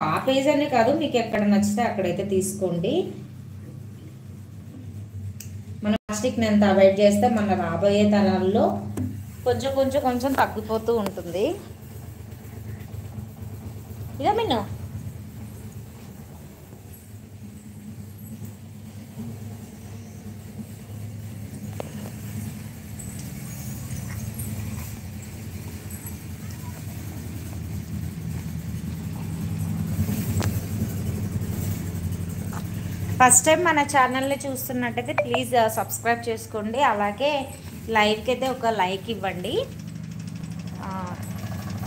ఆ పేజ్ అనే కాదు, మీకు ఎక్కడ నచ్చితే అక్కడైతే తీసుకోండి. మన ప్లాస్టిక్ని ఎంత అవాయిడ్ చేస్తే మన రాబోయే తరాల్లో కొంచెం కొంచెం కొంచెం తగ్గిపోతూ ఉంటుంది. ఇక మిన్ను ఫస్ట్ టైం మన ఛానల్ని చూస్తున్నట్టయితే ప్లీజ్ సబ్స్క్రైబ్ చేసుకోండి. అలాగే లైవ్కి అయితే ఒక లైక్ ఇవ్వండి.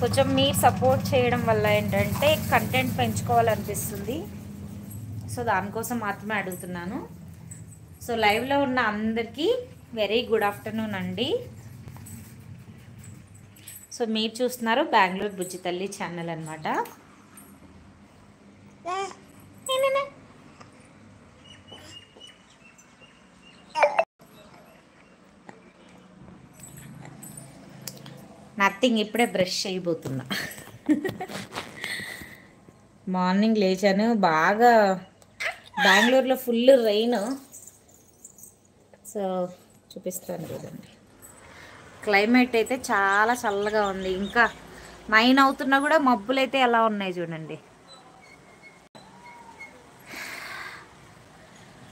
కొంచెం మీరు సపోర్ట్ చేయడం వల్ల ఏంటంటే కంటెంట్ పెంచుకోవాలనిపిస్తుంది. సో దానికోసం మాత్రమే అడుగుతున్నాను. సో లైవ్లో ఉన్న అందరికీ వెరీ గుడ్ ఆఫ్టర్నూన్ అండి. సో మీరు చూస్తున్నారు బెంగళూరు బుజ్జి తల్లి ఛానల్ అనమాట. నథింగ్, ఇప్పుడే బ్రష్ చేయబోతున్నా. మార్నింగ్ లేచాను, బాగా బెంగళూరులో ఫుల్ రెయిన్. సో చూపిస్తాను చూడండి, క్లైమేట్ అయితే చాలా చల్లగా ఉంది. ఇంకా 9 అవుతున్నా కూడా మబ్బులు అయితే ఎలా ఉన్నాయి చూడండి.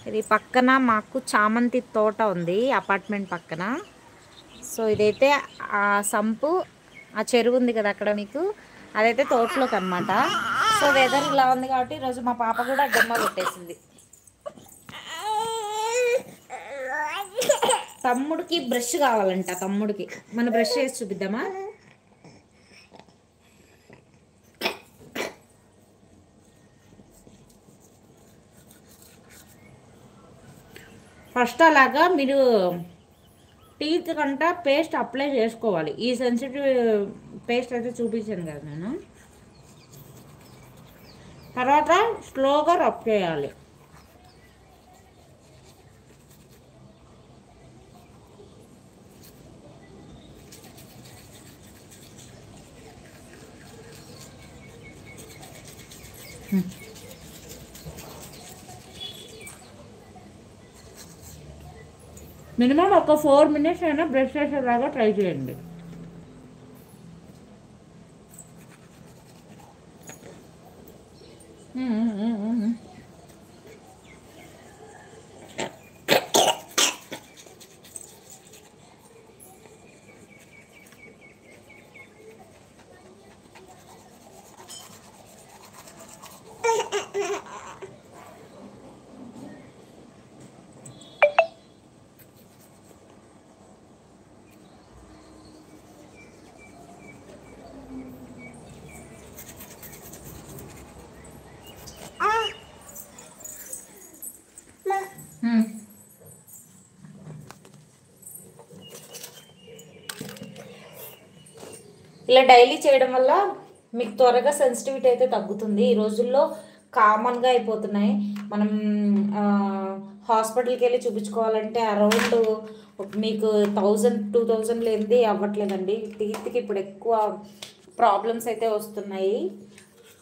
ఇది పక్కన మాకు చామంతి తోట ఉంది అపార్ట్మెంట్ పక్కన. సో ఇదైతే ఆ సంపు, ఆ చెరువు ఉంది కదా అక్కడ మీకు, అదైతే తోటలోకి అనమాట. సో వెదర్ ఇలా ఉంది కాబట్టి ఈరోజు మా పాప కూడా డెమ్మ కొట్టేసింది. తమ్ముడికి బ్రష్ కావాలంట. తమ్ముడికి మన బ్రష్ చేసి చూపిద్దామా? ఫస్ట్ అలాగా మీరు టీత్ కంట పేస్ట్ అప్లై చేసుకోవాలి. ఈ సెన్సిటివ్ పేస్ట్ అయితే చూపించాను కదా నేను. తర్వాత స్లోగా రబ్ చేయాలి. మినిమం ఒక 4 minutes అయినా బ్రష్ చేసేలాగా ట్రై చేయండి. ఇలా డైలీ చేయడం వల్ల మీకు త్వరగా సెన్సిటివిటీ అయితే తగ్గుతుంది. ఈ రోజుల్లో కామన్గా అయిపోతున్నాయి. మనం హాస్పిటల్కి వెళ్ళి చూపించుకోవాలంటే అరౌండ్ మీకు 1000-2000 లేనిది అవ్వట్లేదండి. టీత్కి ఇప్పుడు ఎక్కువ ప్రాబ్లమ్స్ అయితే వస్తున్నాయి.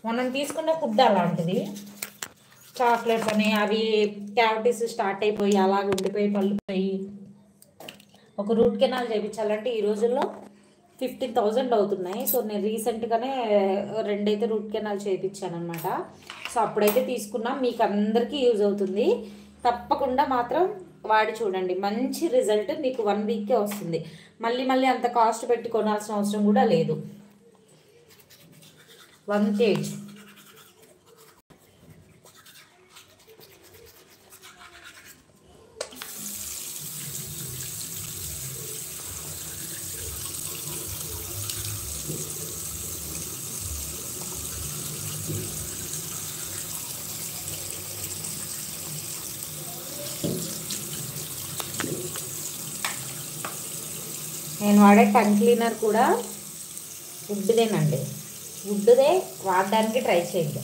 మనం తీసుకున్న ఫుడ్ అలాంటిది. చాక్లెట్స్ అని అవి క్యావిటీస్ స్టార్ట్ అయిపోయి అలాగ ఉండిపోయి పళ్ళుపోయి ఒక రూట్ కెనాల్ చేయించాలంటే ఈ రోజుల్లో 15,000 అవుతున్నాయి. సో నేను రీసెంట్గానే 2 అయితే రూట్ కెనాల్ చేయించాను అనమాట. సో అప్పుడైతే తీసుకున్నా. మీకు అందరికీ యూజ్ అవుతుంది. తప్పకుండా మాత్రం వాడి చూడండి, మంచి రిజల్ట్ మీకు 1 వీక్కే వస్తుంది. మళ్ళీ అంత కాస్ట్ పెట్టి కొనాల్సిన అవసరం కూడా లేదు. 1 kg. నేను వాడే టంగ్ క్లీనర్ కూడా వుడ్దేనండి. వుడ్దే వాడడానికి ట్రై చేయండి.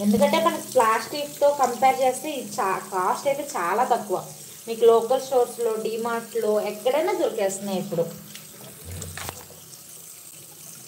ఎందుకంటే మనకి ప్లాస్టిక్తో కంపేర్ చేస్తే ఇది కాస్ట్ అయితే చాలా తక్కువ. మీకు లోకల్ స్టోర్స్లో, డీమార్ట్లో ఎక్కడైనా దొరికేస్తున్నాయి ఇప్పుడు.